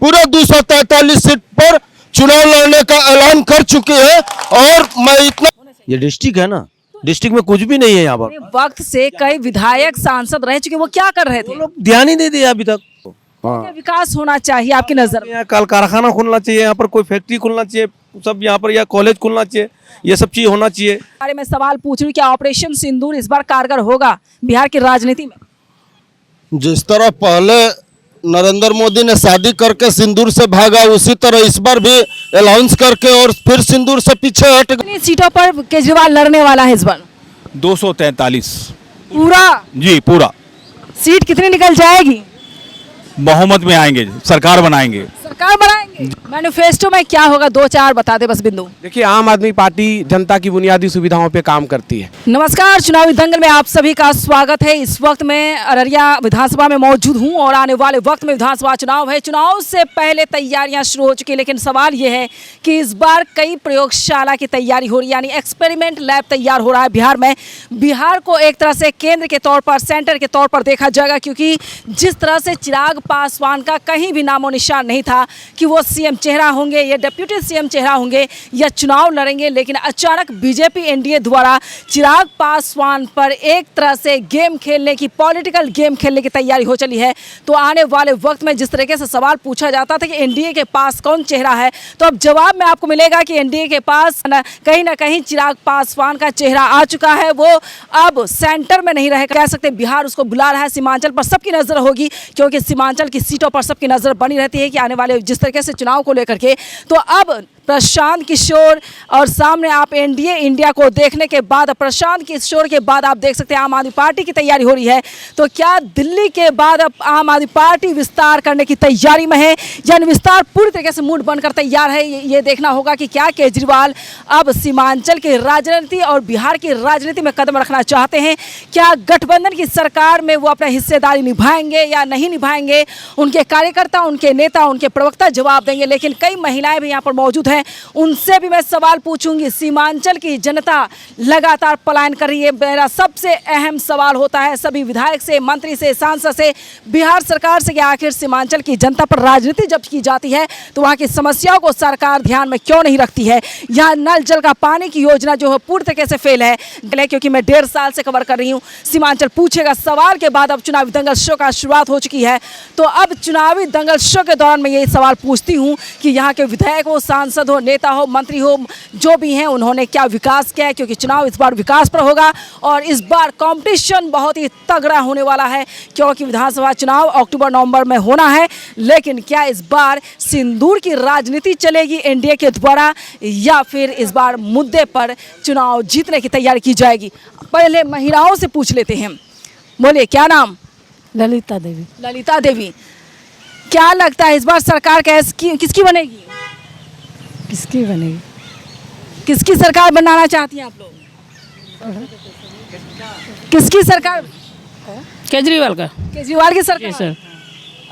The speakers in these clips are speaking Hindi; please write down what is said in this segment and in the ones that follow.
पूरा 243 सीट पर चुनाव लड़ने का ऐलान कर चुके हैं। और मैं इतना, ये डिस्ट्रिक्ट है ना, डिस्ट्रिक्ट में कुछ भी नहीं है यहाँ पर। वक्त से कई विधायक सांसद रह चुके, वो क्या कर रहे थे? लोग ध्यान ही नहीं दिया अभी तक। क्या विकास होना चाहिए आपकी नजर में? यहाँ कल कारखाना खुलना चाहिए, यहाँ पर कोई फैक्ट्री खुलना चाहिए, सब यहाँ पर या कॉलेज खुलना चाहिए, ये सब चीज होना चाहिए। बारे में सवाल पूछ रही हूँ, क्या ऑपरेशन सिंदूर इस बार कारगर होगा बिहार की राजनीति में? जिस तरह पहले नरेंद्र मोदी ने शादी करके सिंदूर से भागा, उसी तरह इस बार भी अनाउंस करके और फिर सिंदूर से पीछे हट गए। कितनी सीटों पर केजरीवाल लड़ने वाला है इस बार? 243 पूरा जी, पूरा सीट कितनी निकल जाएगी? बहुमत में आएंगे, सरकार बनाएंगे। सरकार बनाएंगे। मैनिफेस्टो में क्या होगा, 2-4 बता दे बस बिंदु। देखिए, आम आदमी पार्टी जनता की बुनियादी सुविधाओं पे काम करती है। नमस्कार, चुनावी दंगल में आप सभी का स्वागत है। इस वक्त मैं अररिया विधानसभा में मौजूद हूं और आने वाले वक्त में विधानसभा चुनाव है। चुनाव से पहले तैयारियां शुरू हो चुकी है, लेकिन सवाल ये है कि इस बार कई प्रयोगशाला की तैयारी हो रही है, यानी एक्सपेरिमेंट लैब तैयार हो रहा है बिहार में। बिहार को एक तरह से केंद्र के तौर पर, सेंटर के तौर पर देखा जाएगा, क्योंकि जिस तरह से चिराग पासवान का कहीं भी नामो निशान नहीं था कि वो सीएम चेहरा होंगे या डिप्टी सीएम चेहरा होंगे या चुनाव लड़ेंगे, लेकिन अचानक बीजेपी एनडीए द्वारा चिराग पासवान पर एक तरह से गेम खेलने की, पॉलिटिकल गेम खेलने की तैयारी हो चली है। तो आने वाले वक्त में जिस तरीके से सवाल पूछा जाता था कि एनडीए के पास कौन चेहरा है, तो अब जवाब में आपको मिलेगा कि एनडीए के पास कहीं ना कहीं चिराग पासवान का चेहरा आ चुका है। वो अब सेंटर में नहीं रहेगा, कह सकते बिहार उसको बुला रहा है। सीमांचल पर सबकी नजर होगी, क्योंकि सीमांचल की सीटों पर सबकी नजर बनी रहती है कि आने वाले जिस तरीके से चुनाव को लेकर के। तो अब प्रशांत किशोर और सामने आप एनडीए इंडिया को देखने के बाद, प्रशांत किशोर के बाद आप देख सकते हैं आम आदमी पार्टी की तैयारी हो रही है। तो क्या दिल्ली के बाद अब आम आदमी पार्टी विस्तार करने की तैयारी में है, या विस्तार पूरी तरीके से मूड बनकर तैयार है? ये देखना होगा कि क्या केजरीवाल अब सीमांचल की राजनीति और बिहार की राजनीति में कदम रखना चाहते हैं। क्या गठबंधन की सरकार में वो अपना हिस्सेदारी निभाएंगे या नहीं निभाएंगे? उनके कार्यकर्ता, उनके नेता, उनके प्रवक्ता जवाब देंगे, लेकिन कई महिलाएं भी यहाँ पर मौजूद हैं, उनसे भी मैं सवाल पूछूंगी। सीमांचल की जनता लगातार पलायन कर रही है। मेरा सबसे अहम सवाल होता है सभी विधायक से, मंत्री से, सांसद से, बिहार सरकार से कि आखिर सीमांचल की जनता पर राजनीति जब की जाती है तो वहां की समस्याओं को सरकार ध्यान में क्यों नहीं रखती है? यहाँ नल जल का पानी की योजना जो है पूरी तरीके से फेल है, क्योंकि मैं 1.5 साल से कवर कर रही हूँ। सीमांचल पूछेगा सवाल के बाद अब चुनावी दंगल शो का शुरुआत हो चुकी है। तो अब चुनावी दंगल शो के दौरान मैं ये सवाल पूछती हूँ कि यहाँ के विधायक हो, सांसद हो, नेता हो, मंत्री हो, जो भी हैं, उन्होंने क्या विकास किया है? क्योंकि चुनाव इस बार विकास पर होगा और इस बार कंपटीशन बहुत ही तगड़ा होने वाला है, क्योंकि विधानसभा चुनाव अक्टूबर-नवंबर में होना है। लेकिन क्या इस बार सिंदूर की राजनीति चलेगी एनडीए के द्वारा, या फिर इस बार मुद्दे पर चुनाव जीतने की तैयारी की जाएगी? पहले महिलाओं से पूछ लेते हैं। बोलिए, क्या नाम? ललिता देवी। ललिता देवी, क्या लगता है इस बार सरकार किसकी बनेगी? किसकी बनेगी? किसकी सरकार बनाना चाहती हैं आप लोग? किसकी सरकार? केजरीवाल का। केजरीवाल की सरकार? सर।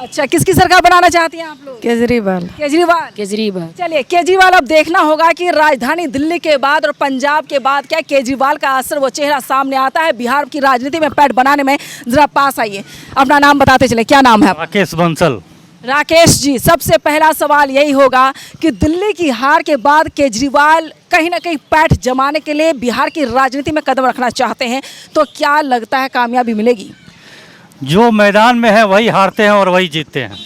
अच्छा, किसकी सरकार बनाना चाहती हैं आप लोग? केजरीवाल। केजरीवाल। केजरीवाल। चलिए, केजरीवाल अब देखना होगा कि राजधानी दिल्ली के बाद और पंजाब के बाद क्या केजरीवाल का असर, वो चेहरा सामने आता है बिहार की राजनीति में पैठ बनाने में। जरा पास आइए, अपना नाम बताते चले, क्या नाम है आपका? राकेश बंसल। राकेश जी, सबसे पहला सवाल यही होगा कि दिल्ली की हार के बाद केजरीवाल कहीं ना कहीं पैठ जमाने के लिए बिहार की राजनीति में कदम रखना चाहते हैं, तो क्या लगता है कामयाबी मिलेगी? जो मैदान में है वही हारते हैं और वही जीतते हैं,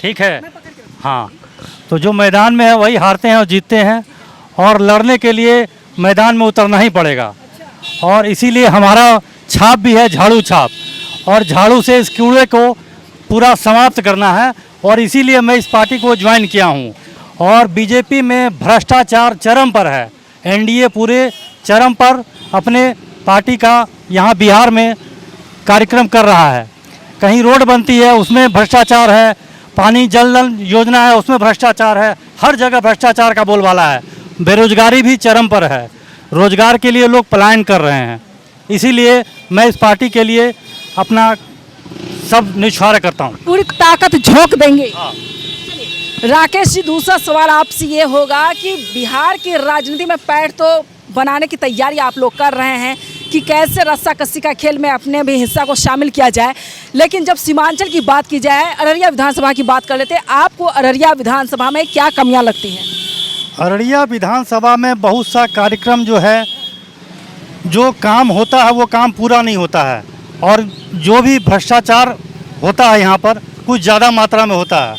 ठीक है? हाँ, तो जो मैदान में है वही हारते हैं और जीतते हैं, और लड़ने के लिए मैदान में उतरना ही पड़ेगा। और इसीलिए हमारा छाप भी है झाड़ू छाप, और झाड़ू से इस कूड़े को पूरा समाप्त करना है, और इसीलिए मैं इस पार्टी को ज्वाइन किया हूँ। और बीजेपी में भ्रष्टाचार चरम पर है, एनडीए पूरे चरम पर अपने पार्टी का यहाँ बिहार में कार्यक्रम कर रहा है। कहीं रोड बनती है उसमें भ्रष्टाचार है, पानी जल नल योजना है उसमें भ्रष्टाचार है, हर जगह भ्रष्टाचार का बोलबाला है। बेरोजगारी भी चरम पर है, रोजगार के लिए लोग पलायन कर रहे हैं। इसीलिए मैं इस पार्टी के लिए अपना सब निछावर करता हूँ, पूरी ताकत झोंक देंगे। राकेश जी, दूसरा सवाल आपसे ये होगा कि बिहार की राजनीति में पैठ तो बनाने की तैयारी आप लोग कर रहे हैं कि कैसे रस्सा कस्सी का खेल में अपने भी हिस्सा को शामिल किया जाए, लेकिन जब सीमांचल की बात की जाए, अररिया विधानसभा की बात कर लेते हैं, आपको अररिया विधानसभा में क्या कमियां लगती हैं? अररिया विधानसभा में बहुत सा कार्यक्रम जो है, जो काम होता है वो काम पूरा नहीं होता है, और जो भी भ्रष्टाचार होता है यहाँ पर कुछ ज़्यादा मात्रा में होता है।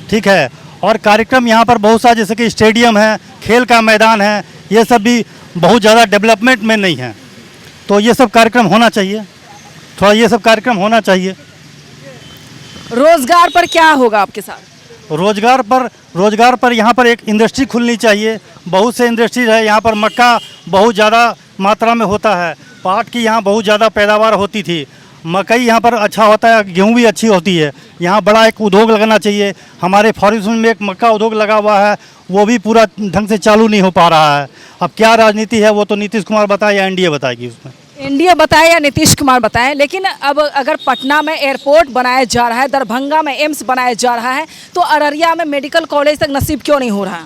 ठीक है, और कार्यक्रम यहाँ पर बहुत सा, जैसे कि स्टेडियम है, खेल का मैदान है, ये सब भी बहुत ज़्यादा डेवलपमेंट में नहीं है। तो ये सब कार्यक्रम होना चाहिए, थोड़ा ये सब कार्यक्रम होना चाहिए। रोजगार पर क्या होगा आपके साथ? रोजगार पर यहाँ पर एक इंडस्ट्री खुलनी चाहिए। बहुत से इंडस्ट्री है यहाँ पर। मक्का बहुत ज़्यादा मात्रा में होता है, पाट की यहाँ बहुत ज़्यादा पैदावार होती थी, मकई यहाँ पर अच्छा होता है, गेहूँ भी अच्छी होती है। यहाँ बड़ा एक उद्योग लगना चाहिए। हमारे फॉरेस्ट में एक मक्का उद्योग लगा हुआ है, वो भी पूरा ढंग से चालू नहीं हो पा रहा है। अब क्या राजनीति है वो तो नीतीश कुमार बताए या एनडीए बताएगी उसमें। एनडीए बताए या नीतीश कुमार बताएं, लेकिन अब अगर पटना में एयरपोर्ट बनाया जा रहा है, दरभंगा में एम्स बनाया जा रहा है, तो अररिया में मेडिकल कॉलेज तक नसीब क्यों नहीं हो रहा?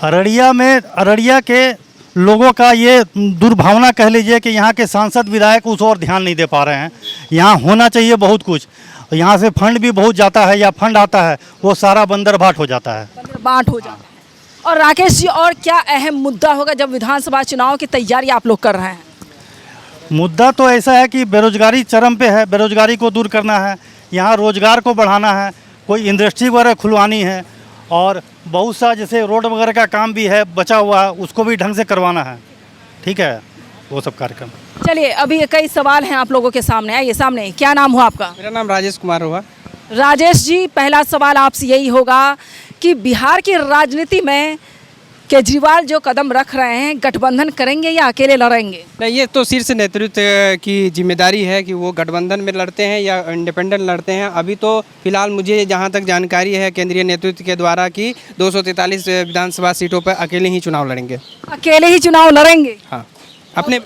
अररिया के लोगों का ये दुर्भावना कह लीजिए कि यहाँ के सांसद विधायक उस और ध्यान नहीं दे पा रहे हैं। यहाँ होना चाहिए बहुत कुछ, यहाँ से फंड भी बहुत जाता है, या फंड आता है वो सारा बंदरबाट हो जाता है, बंदरबाट हो जाता है। और राकेश जी, और क्या अहम मुद्दा होगा जब विधानसभा चुनाव की तैयारी आप लोग कर रहे हैं? मुद्दा तो ऐसा है कि बेरोजगारी चरम पे है, बेरोजगारी को दूर करना है, यहाँ रोजगार को बढ़ाना है, कोई इंडस्ट्री वगैरह खुलवानी है, और बहुत सा जैसे रोड वगैरह का काम भी है बचा हुआ है, उसको भी ढंग से करवाना है। ठीक है, वो सब कार्यक्रम। चलिए, अभी कई सवाल हैं आप लोगों के सामने। आइए सामने, क्या नाम हुआ आपका? मेरा नाम राजेश कुमार हुआ। राजेश जी, पहला सवाल आपसे यही होगा कि बिहार की राजनीति में केजरीवाल जो कदम रख रहे हैं, गठबंधन करेंगे या अकेले लड़ेंगे? नहीं, ये तो शीर्ष नेतृत्व की जिम्मेदारी है कि वो गठबंधन में लड़ते हैं या इंडिपेंडेंट लड़ते हैं। अभी तो फिलहाल मुझे जहाँ तक जानकारी है केंद्रीय नेतृत्व के द्वारा कि 243 विधानसभा सीटों पर अकेले ही चुनाव लड़ेंगे। अकेले ही चुनाव लड़ेंगे? हाँ, अपने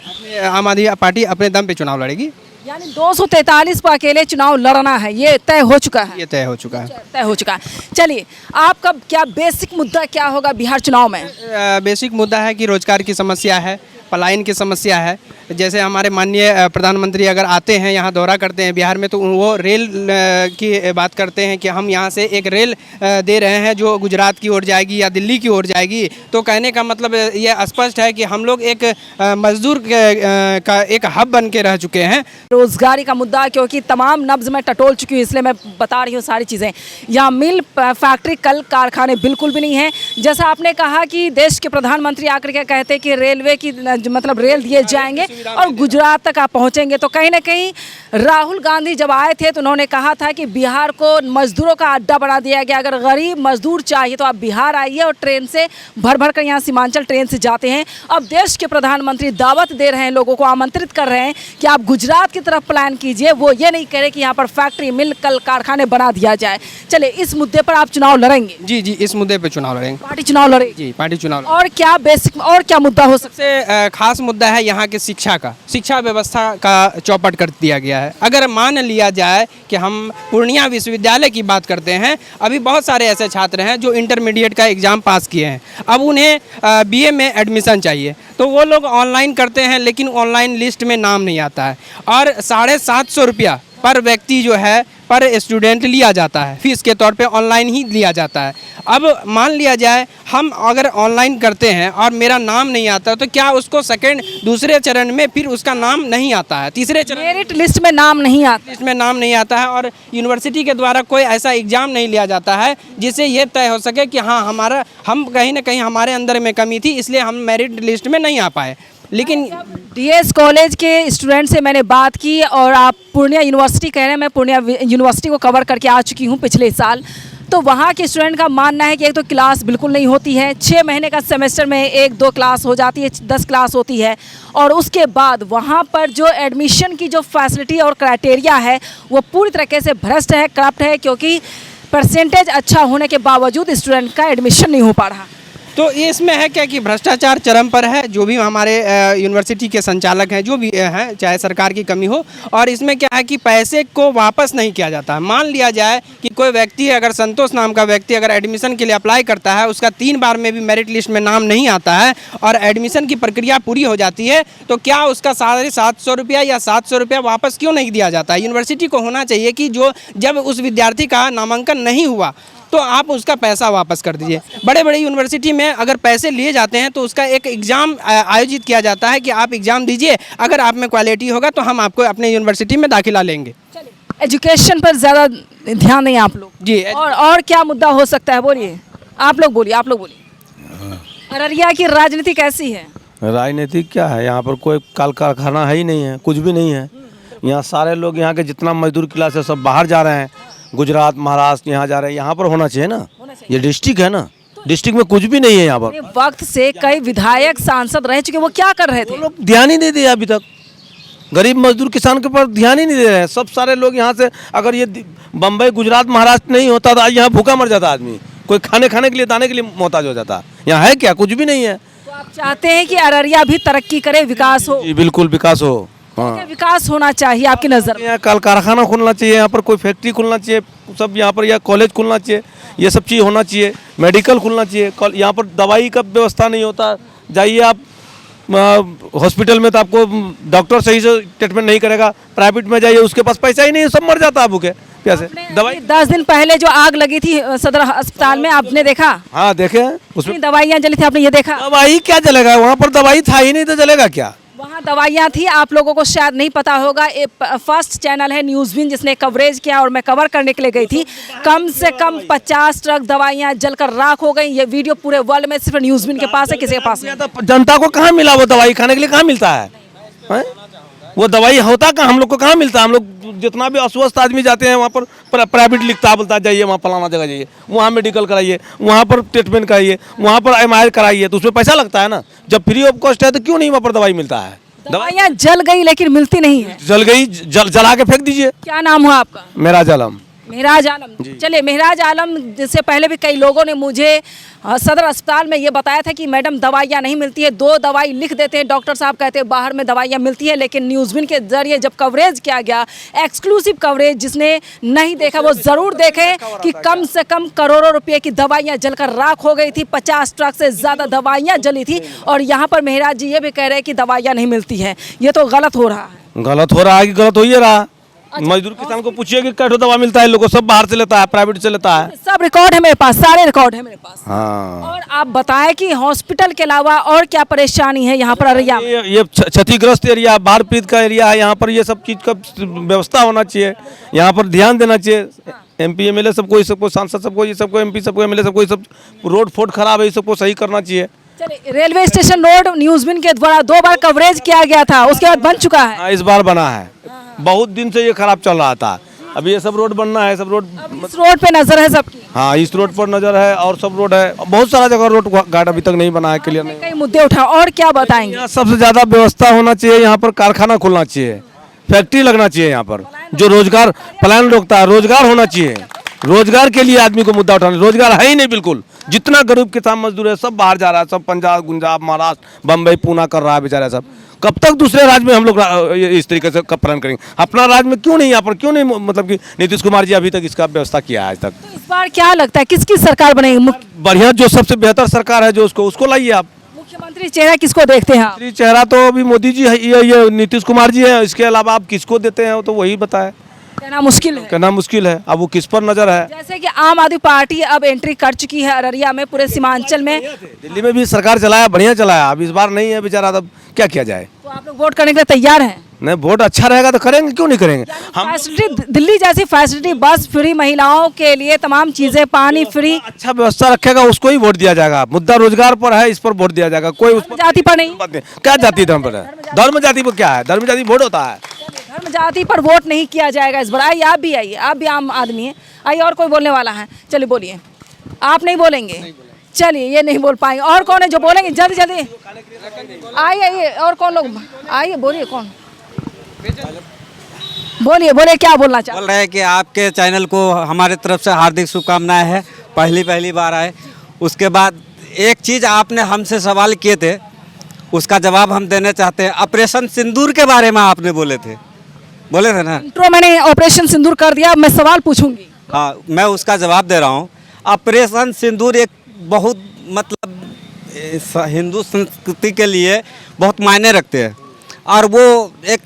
आम आदमी पार्टी अपने दम पे चुनाव लड़ेगी। यानी 243 पर अकेले चुनाव लड़ना है, ये तय हो चुका है? ये तय हो चुका है। तय हो चुका है। चलिए, आपका क्या बेसिक मुद्दा क्या होगा बिहार चुनाव में? बेसिक मुद्दा है कि रोजगार की समस्या है, पलायन की समस्या है। जैसे हमारे माननीय प्रधानमंत्री अगर आते हैं यहाँ दौरा करते हैं बिहार में, तो वो रेल की बात करते हैं कि हम यहाँ से एक रेल दे रहे हैं जो गुजरात की ओर जाएगी या दिल्ली की ओर जाएगी। तो कहने का मतलब ये स्पष्ट है कि हम लोग एक मजदूर का एक हब बन के रह चुके हैं। रोजगारी का मुद्दा, क्योंकि तमाम नब्ज में टटोल चुकी हूँ, इसलिए मैं बता रही हूँ सारी चीज़ें। यहाँ मिल, फैक्ट्री, कल कारखाने बिल्कुल भी नहीं है। जैसा आपने कहा कि देश के प्रधानमंत्री आकर के कहते हैं कि रेलवे की मतलब रेल दिए जाएंगे और गुजरात तक आप पहुंचेंगे, तो कहीं ना कहीं राहुल गांधी जब आए थे तो उन्होंने कहा था कि बिहार को मजदूरों का अड्डा बना दिया गया। अगर गरीब मजदूर चाहिए तो आप बिहार आइए, और ट्रेन से भर भर कर यहाँ सीमांचल ट्रेन से जाते हैं। अब देश के प्रधानमंत्री दावत दे रहे हैं, लोगों को आमंत्रित कर रहे हैं कि आप गुजरात की तरफ प्लान कीजिए। वो ये नहीं कह रहे कि यहाँ पर फैक्ट्री, मिल, कल कारखाने बना दिया जाए। चले, इस मुद्दे पर आप चुनाव लड़ेंगे? जी, इस मुद्दे पर चुनाव लड़ेंगे। पार्टी चुनाव लड़ेगी? जी, पार्टी चुनाव। और क्या बेसिक, और क्या मुद्दा हो सकता है? सबसे खास मुद्दा है यहाँ के शिक्षा का। शिक्षा व्यवस्था का चौपट कर दिया गया है। अगर मान लिया जाए कि हम पूर्णिया विश्वविद्यालय की बात करते हैं, अभी बहुत सारे ऐसे छात्र हैं जो इंटरमीडिएट का एग्ज़ाम पास किए हैं, अब उन्हें बीए में एडमिशन चाहिए, तो वो लोग ऑनलाइन करते हैं, लेकिन ऑनलाइन लिस्ट में नाम नहीं आता है, और 750 रुपया पर व्यक्ति जो है पर स्टूडेंट लिया जाता है, फीस के तौर पे ऑनलाइन ही लिया जाता है। अब मान लिया जाए हम अगर ऑनलाइन करते हैं और मेरा नाम नहीं आता, तो क्या उसको दूसरे चरण में फिर उसका नाम नहीं आता है, तीसरे चरण मेरिट लिस्ट में नाम नहीं आता, लिस्ट में नाम नहीं आता है, और यूनिवर्सिटी के द्वारा कोई ऐसा एग्ज़ाम नहीं लिया जाता है जिससे ये तय हो सके कि हाँ हम कहीं ना कहीं हमारे अंदर में कमी थी, इसलिए हम मेरिट लिस्ट में नहीं आ पाए। लेकिन डीएस कॉलेज के स्टूडेंट से मैंने बात की, और आप पूर्णिया यूनिवर्सिटी कह रहे हैं, मैं पूर्णिया यूनिवर्सिटी को कवर करके आ चुकी हूँ पिछले साल। तो वहाँ के स्टूडेंट का मानना है कि एक तो क्लास बिल्कुल नहीं होती है, 6 महीने का सेमेस्टर में 1-2 क्लास हो जाती है, 10 क्लास होती है, और उसके बाद वहाँ पर जो एडमिशन की जो फैसिलिटी और क्राइटेरिया है वो पूरी तरीके से भ्रष्ट है, करप्ट है, क्योंकि परसेंटेज अच्छा होने के बावजूद स्टूडेंट का एडमिशन नहीं हो पा रहा। तो ये इसमें है क्या कि भ्रष्टाचार चरम पर है। जो भी हमारे यूनिवर्सिटी के संचालक हैं, जो भी हैं, चाहे सरकार की कमी हो, और इसमें क्या है कि पैसे को वापस नहीं किया जाता है। मान लिया जाए कि कोई व्यक्ति, अगर संतोष नाम का व्यक्ति अगर एडमिशन के लिए अप्लाई करता है, उसका 3 बार में भी मेरिट लिस्ट में नाम नहीं आता है और एडमिशन की प्रक्रिया पूरी हो जाती है, तो क्या उसका 750 रुपया या 700 रुपया वापस क्यों नहीं दिया जाता है? यूनिवर्सिटी को होना चाहिए कि जो जब उस विद्यार्थी का नामांकन नहीं हुआ तो आप उसका पैसा वापस कर दीजिए। बड़े बड़े यूनिवर्सिटी में अगर पैसे लिए जाते हैं तो उसका एक एग्ज़ाम आयोजित किया जाता है कि आप एग्ज़ाम दीजिए, अगर आप में क्वालिटी होगा तो हम आपको अपने यूनिवर्सिटी में दाखिला लेंगे। एजुकेशन पर ज़्यादा ध्यान दें आप लोग जी। और क्या मुद्दा हो सकता है? बोलिए, आप लोग बोलिए। अररिया की राजनीति कैसी है? राजनीतिक क्या है, यहाँ पर कोई कल कारखाना है ही नहीं है, कुछ भी नहीं है। यहाँ सारे लोग, यहाँ के जितना मजदूर क्लास है सब बाहर जा रहे हैं, गुजरात महाराष्ट्र यहाँ जा रहे हैं। यहाँ पर होना चाहिए ना, ये डिस्ट्रिक्ट है ना, डिस्ट्रिक्ट में कुछ भी नहीं है यहाँ पर। वक्त से कई विधायक सांसद रह चुके, वो क्या कर रहे थे? वो लोग ध्यान ही नहीं दिया अभी तक, गरीब मजदूर किसान के ऊपर ध्यान ही नहीं दे रहे हैं। सब सारे लोग यहाँ से, अगर ये बम्बई गुजरात महाराष्ट्र नहीं होता तो आज यहाँ भूखा मर जाता आदमी, कोई खाने के लिए दाने के लिए मोहताज हो जाता। यहाँ है क्या? कुछ भी नहीं है। तो आप चाहते हैं कि अररिया भी तरक्की करे, विकास हो? जी बिल्कुल, विकास हो। हाँ, क्या विकास होना चाहिए आपकी नज़र में? यहाँ कल कारखाना खुलना चाहिए, यहाँ पर कोई फैक्ट्री खुलना चाहिए, सब यहाँ पर, या कॉलेज खुलना चाहिए, ये सब चीज़ होना चाहिए। मेडिकल खुलना चाहिए। यहाँ पर दवाई का व्यवस्था नहीं होता, जाइए आप हॉस्पिटल में तो आपको डॉक्टर सही से ट्रीटमेंट नहीं करेगा, प्राइवेट में जाइए उसके पास पैसा ही नहीं है, सब मर जाता है भूखे कैसे। दवाई 10 दिन पहले जो आग लगी थी सदर अस्पताल में, आपने देखा? हाँ देखे, उसमें कितनी दवाइयाँ जली थी, आपने ये देखा? दवाई क्या जलेगा, वहाँ पर दवाई था ही नहीं तो जलेगा क्या? वहाँ दवाइयाँ थी, आप लोगों को शायद नहीं पता होगा। फर्स्ट चैनल है न्यूज़विन जिसने कवरेज किया और मैं कवर करने के लिए गई थी। कम से कम 50 ट्रक दवाइयाँ जलकर राख हो गई। ये वीडियो पूरे वर्ल्ड में सिर्फ न्यूज़विन के पास है, किसी के पास नहीं। जनता को कहाँ मिला वो दवाई? खाने के लिए कहाँ मिलता है? वो दवाई होता कहाँ? हम लोग को कहाँ मिलता है? हम लोग जितना भी अस्वस्थ आदमी जाते हैं वहाँ पर प्राइवेट लिखता है, बोलता है जाइए वहाँ फलाना जगह जाइए, वहाँ मेडिकल कराइए, वहाँ पर ट्रीटमेंट कराइए, वहाँ पर MRI कराइए, तो उसमें पैसा लगता है ना। जब फ्री ऑफ कॉस्ट है तो क्यों नहीं वहाँ पर दवाई मिलता है? दवाइयाँ जल गई लेकिन मिलती नहीं है। जल गई, जला के फेंक दीजिए। क्या नाम हुआ आपका? मेराज आलम। मेहराज आलम। चलिए, मेहराज आलम से पहले भी कई लोगों ने मुझे सदर अस्पताल में ये बताया था कि मैडम दवाइयाँ नहीं मिलती है, 2 दवाई लिख देते हैं, डॉक्टर साहब कहते हैं बाहर में दवाइयाँ मिलती है। लेकिन न्यूज़विन के जरिए जब कवरेज किया गया, एक्सक्लूसिव कवरेज, जिसने नहीं देखा वो ज़रूर देखे कि कम से कम करोड़ों रुपये की दवाइयाँ जलकर राख हो गई थी। 50 ट्रक से ज़्यादा दवाइयाँ जली थी और यहाँ पर मेहराज जी ये भी कह रहे हैं कि दवाइयाँ नहीं मिलती है। ये तो गलत हो रहा है। गलत हो रहा है कि गलत हो ही रहा। मजदूर किसान को पूछिए कि कैठो दवा मिलता है, लोगों सब बाहर से लेता है, प्राइवेट से लेता है। सब रिकॉर्ड है मेरे पास, सारे रिकॉर्ड है मेरे पास। हाँ। और आप बताएं कि हॉस्पिटल के अलावा और क्या परेशानी है यहाँ पर अररिया में? ये क्षतिग्रस्त एरिया, बाढ़ पीड़ित का एरिया है। यहाँ पर ये सब चीज़ का व्यवस्था होना चाहिए, यहाँ पर ध्यान देना चाहिए। MP MLA सबको, सांसद सबको, ये सबको, MP सबको, MLA सबको, ये सब रोड फोड खराब है, ये सबको सही करना चाहिए। चलिए, रेलवे स्टेशन रोड न्यूज़विन के द्वारा 2 बार कवरेज किया गया था, उसके बाद बन चुका है। हाँ, इस बार बना है। बहुत दिन से ये खराब चल रहा था, अभी ये सब रोड बनना है। सब रोड, इस रोड पे नजर है सबकी। हाँ, इस रोड पर नजर है और सब रोड है, बहुत सारा जगह रोड घाट अभी तक नहीं बना है, क्लियर नहीं। कई मुद्दे उठा, और क्या बताएंगे? यहाँ सबसे ज्यादा व्यवस्था होना चाहिए, यहाँ पर कारखाना खुलना चाहिए, फैक्ट्री लगना चाहिए, यहाँ पर जो रोजगार पलायन रोकता है, रोजगार होना चाहिए। रोजगार के लिए आदमी को मुद्दा उठाना, रोजगार है ही नहीं बिल्कुल। जितना गरीब किसान मजदूर है सब बाहर जा रहा है, सब पंजाब गुंजाब महाराष्ट्र बम्बई पूना कर रहा है बेचारा सब। कब तक दूसरे राज्य में हम लोग इस तरीके से प्लान करेंगे? अपना राज्य में क्यों नहीं, यहाँ पर क्यों नहीं, मतलब कि नीतीश कुमार जी अभी तक इसका व्यवस्था किया है आज तक? तो इस बार क्या लगता है किसकी सरकार बनेगी? बढ़िया, जो सबसे बेहतर सरकार है जो उसको लाइए आप। मुख्यमंत्री चेहरा किसको देखते हैं आप? चेहरा तो अभी मोदी जी है, ये नीतीश कुमार जी है, इसके अलावा आप किसको देते हैं तो वही बताए। कहना मुश्किल है। कहना मुश्किल है, अब वो किस पर नजर है। जैसे कि आम आदमी पार्टी अब एंट्री कर चुकी है अररिया में, पूरे सीमांचल में। दिल्ली में भी सरकार चलाया, बढ़िया चलाया, अब इस बार नहीं है बेचारा, तब क्या किया जाए? तो आप लोग वोट करने के लिए तैयार हैं? नहीं, वोट अच्छा रहेगा तो करेंगे, क्यों नहीं करेंगे? हम फैसिलिटी, दिल्ली जैसी फैसिलिटी, बस फ्री, महिलाओं के लिए तमाम चीजें, पानी फ्री, अच्छा व्यवस्था रखेगा उसको ही वोट दिया जाएगा। मुद्दा रोजगार पर है, इस पर वोट दिया जाएगा। कोई उस पर जाति पर नहीं। क्या जाति धर्म पर है? धर्म जाति पर क्या है? धर्म जाति वोट होता है। धर्म जाति पर वोट नहीं किया जाएगा इस बार। आइए, आप भी आइए, आप भी आम आदमी हैं। आइए, और कोई बोलने वाला है? चलिए बोलिए। आप नहीं बोलेंगे? चलिए, ये नहीं बोल पाएंगे। और कौन है जो बोलेंगे? जल्दी जल्दी आइए, आइए। और कौन लोग? आइए, बोलिए, कौन? बोलिए, क्या बोलना चाहते? बोल रहे हैं कि आपके चैनल को हमारे तरफ से हार्दिक शुभकामनाएं है। पहली बार आए, उसके बाद एक चीज़ आपने हमसे सवाल किए थे, उसका जवाब हम देना चाहते हैं। ऑपरेशन सिंदूर के बारे में आपने बोले थे ना। इंट्रो मैंने ऑपरेशन सिंदूर कर दिया, अब मैं सवाल पूछूंगी। हाँ, मैं उसका जवाब दे रहा हूँ। ऑपरेशन सिंदूर एक बहुत मतलब हिंदू संस्कृति के लिए बहुत मायने रखते हैं। और वो एक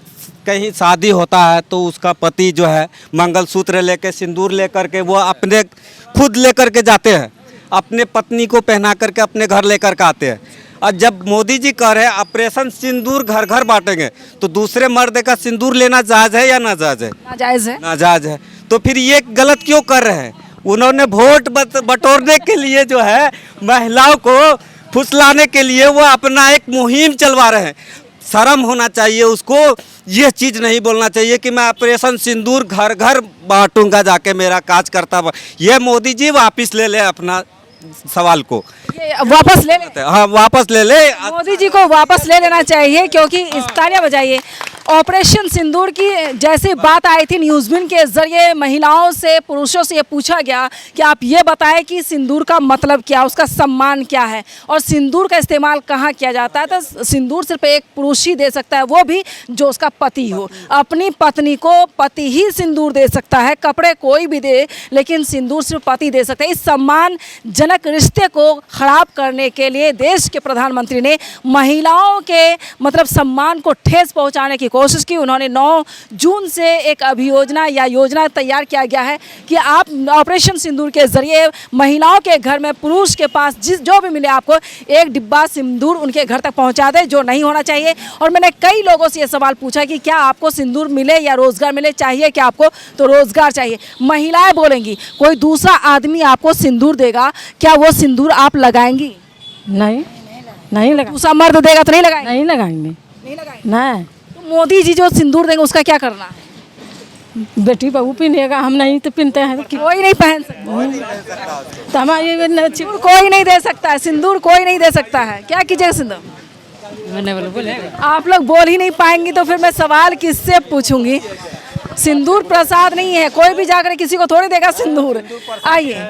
कहीं शादी होता है तो उसका पति जो है मंगलसूत्र लेके सिंदूर लेकर के वो अपने खुद लेकर के जाते हैं, अपने पत्नी को पहना करके अपने घर लेकर के आते हैं। और जब मोदी जी कह रहे हैं ऑपरेशन सिंदूर घर घर बांटेंगे, तो दूसरे मर्द का सिंदूर लेना जायज़ है या नाजायज़ है? नाजायज है। नाजायज़ है। तो फिर ये गलत क्यों कर रहे हैं? उन्होंने वोट बटोरने के लिए जो है महिलाओं को फुसलाने के लिए वो अपना एक मुहिम चलवा रहे हैं। शर्म होना चाहिए उसको। ये चीज़ नहीं बोलना चाहिए कि मैं ऑपरेशन सिंदूर घर घर बांटूंगा जाके मेरा काज करता। ये मोदी जी वापस ले ले अपना सवाल को, ये वापस ले ले। हाँ वापस ले ले। मोदी जी को वापस ले लेना चाहिए, क्योंकि इस तालियां बजाइए। ऑपरेशन सिंदूर की जैसे बात आई थी, न्यूज़बिन के जरिए महिलाओं से पुरुषों से ये पूछा गया कि आप ये बताएं कि सिंदूर का मतलब क्या, उसका सम्मान क्या है और सिंदूर का इस्तेमाल कहाँ किया जाता है। तो सिंदूर सिर्फ एक पुरुष ही दे सकता है, वो भी जो उसका पति हो। अपनी पत्नी को पति ही सिंदूर दे सकता है, कपड़े कोई भी दे, लेकिन सिंदूर सिर्फ पति दे सकता है। इस सम्मानजनक रिश्ते को खराब करने के लिए देश के प्रधानमंत्री ने महिलाओं के मतलब सम्मान को ठेस पहुँचाने की कोशिश की। उन्होंने 9 जून से एक अभियोजना या योजना तैयार किया गया है कि आप ऑपरेशन सिंदूर के जरिए महिलाओं के घर में पुरुष के पास जो भी मिले आपको एक डिब्बा सिंदूर उनके घर तक पहुंचा दे, जो नहीं होना चाहिए। और मैंने कई लोगों से ये सवाल पूछा कि क्या आपको सिंदूर मिले या रोजगार मिले, चाहिए क्या आपको? तो रोजगार चाहिए। महिलाएं बोलेंगी कोई दूसरा आदमी आपको सिंदूर देगा, क्या वो सिंदूर आप लगाएंगी? नहीं लगा। दूसरा मर्द देगा तो नहीं लगाएंगे? नहीं लगाएंगे। नहीं लगाएंगे। नहीं, मोदी जी जो सिंदूर देंगे उसका क्या करना है? बेटी बहू पहनेगा, हम नहीं तो पहनते हैं। कोई नहीं पहन सकता, तो हमारे सिंदूर कोई नहीं दे सकता है, सिंदूर कोई नहीं दे सकता है। क्या कीजिएगा सिंदूर? आप लोग बोल ही नहीं पाएंगी तो फिर मैं सवाल किससे पूछूंगी? सिंदूर प्रसाद नहीं है, कोई भी जाकर किसी को थोड़ी देगा सिंदूर। आइए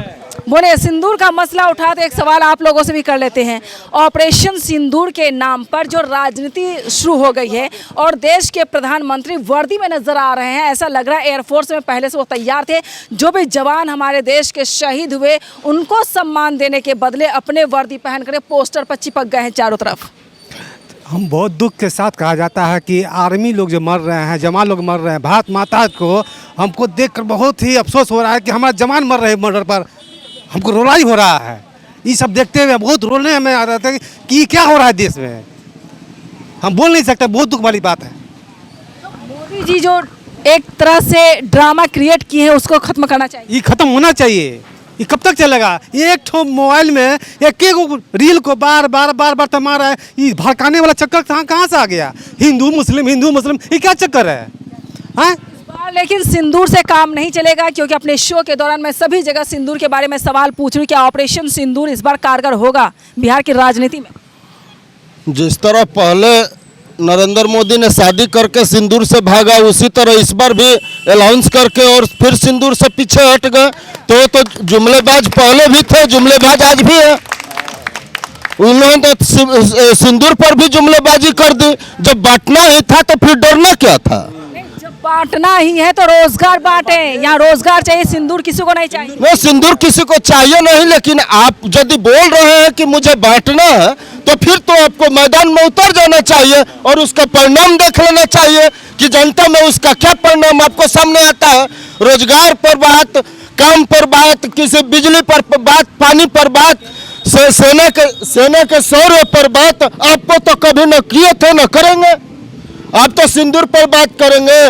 बोले, सिंदूर का मसला उठा तो एक सवाल आप लोगों से भी कर लेते हैं। ऑपरेशन सिंदूर के नाम पर जो राजनीति शुरू हो गई है और देश के प्रधानमंत्री वर्दी में नजर आ रहे हैं, ऐसा लग रहा है एयरफोर्स में पहले से वो तैयार थे। जो भी जवान हमारे देश के शहीद हुए उनको सम्मान देने के बदले अपने वर्दी पहन कर पोस्टर पर चिपक गए हैं चारों तरफ। हम बहुत दुख के साथ कहा जाता है कि आर्मी लोग जो मर रहे हैं, जवान लोग मर रहे हैं, भारत माता को हमको देखकर बहुत ही अफसोस हो रहा है कि हमारे जवान मर रहे हैं मर्डर पर। हमको रोलाई हो रहा है। ये सब देखते हुए बहुत रोने में आ रहा था कि क्या हो रहा है देश में। हम बोल नहीं सकते, बहुत दुख वाली बात है। मोदी जी जो एक तरह से ड्रामा क्रिएट किए हैं उसको खत्म करना चाहिए। ये खत्म होना चाहिए। ये कब तक चलेगा? ये एक ठो मोबाइल में एक रील को बार बार थमा रहा है। ये भड़काने वाला चक्कर कहाँ से आ गया? हिंदू मुस्लिम ये क्या चक्कर है? हाँ, लेकिन सिंदूर से काम नहीं चलेगा, क्योंकि अपने शो के दौरान मैं सभी जगह सिंदूर के बारे में सवाल पूछ रही हूँ। क्या ऑपरेशन सिंदूर इस बार कारगर होगा बिहार की राजनीति में? जिस तरह पहले नरेंद्र मोदी ने शादी करके सिंदूर से भागा, उसी तरह इस बार भी अनाउंस करके और फिर सिंदूर से पीछे हट गए। तो जुमलेबाज पहले भी थे, जुमलेबाज आज भी है। उन्होंने सिंदूर पर भी जुमलेबाजी कर दी। जब बांटना ही था तो फिर डरना क्या था? बांटना ही है तो रोजगार बांटे। यहाँ रोजगार चाहिए, सिंदूर किसी को नहीं चाहिए। नहीं, सिंदूर किसी को चाहिए नहीं, लेकिन आप यदि बोल रहे हैं कि मुझे बांटना है तो फिर तो आपको मैदान में उतर जाना चाहिए और उसका परिणाम देख लेना चाहिए कि जनता में उसका क्या परिणाम आपको सामने आता है। रोजगार पर बात, काम पर बात, किसी बिजली पर बात, पानी पर बात, सेना के शौर्य पर बात आपको तो कभी न किए थे न करेंगे। आप तो सिंदूर पर बात करेंगे।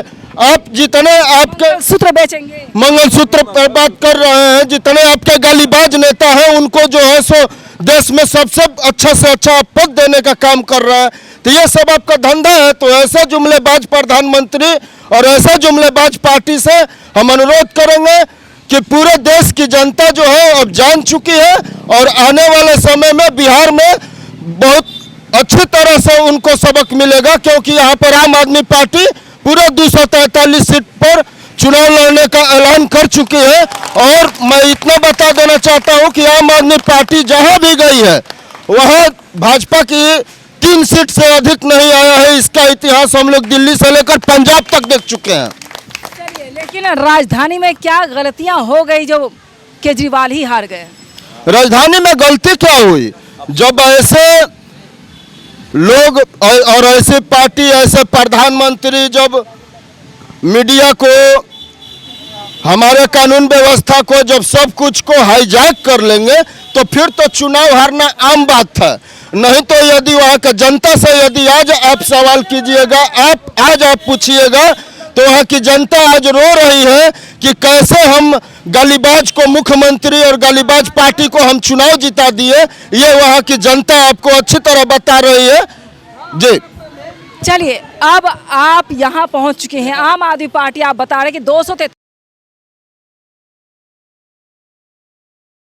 आप जितने आपके सूत्र बेचेंगे, मंगलसूत्र पर बात कर रहे हैं, जितने आपके गालीबाज नेता हैं उनको जो है सो देश में सबसे अच्छा से अच्छा पद देने का काम कर रहा है। तो ये सब आपका धंधा है। तो ऐसे जुमलेबाज प्रधानमंत्री और ऐसे जुमलेबाज पार्टी से हम अनुरोध करेंगे कि पूरे देश की जनता जो है अब जान चुकी है और आने वाले समय में बिहार में बहुत अच्छी तरह से उनको सबक मिलेगा, क्योंकि यहाँ पर आम आदमी पार्टी पूरे 243 सीट पर चुनाव लड़ने का ऐलान कर चुकी है। और मैं इतना बता देना चाहता हूँ कि आम आदमी पार्टी जहाँ भी गई है वह भाजपा की 3 सीट से अधिक नहीं आया है। इसका इतिहास हम लोग दिल्ली से लेकर पंजाब तक देख चुके हैं। चलिए, लेकिन राजधानी में क्या गलतियां हो गई जो केजरीवाल ही हार गए? राजधानी में गलती क्या हुई? जब ऐसे लोग और ऐसी पार्टी, ऐसे प्रधानमंत्री जब मीडिया को, हमारे कानून व्यवस्था को, जब सब कुछ को हाईजैक कर लेंगे तो फिर तो चुनाव हारना आम बात है। नहीं तो यदि वहाँ का जनता से यदि आज आप सवाल कीजिएगा, आज आप पूछिएगा, तो वहाँ की जनता आज रो रही है कि कैसे हम गालीबाज को मुख्यमंत्री और गालीबाज पार्टी को हम चुनाव जिता दिए। ये वहाँ की जनता आपको अच्छी तरह बता रही है जी। चलिए, अब आप यहाँ पहुँच चुके हैं। आम आदमी पार्टी आप बता रहे हैं कि 200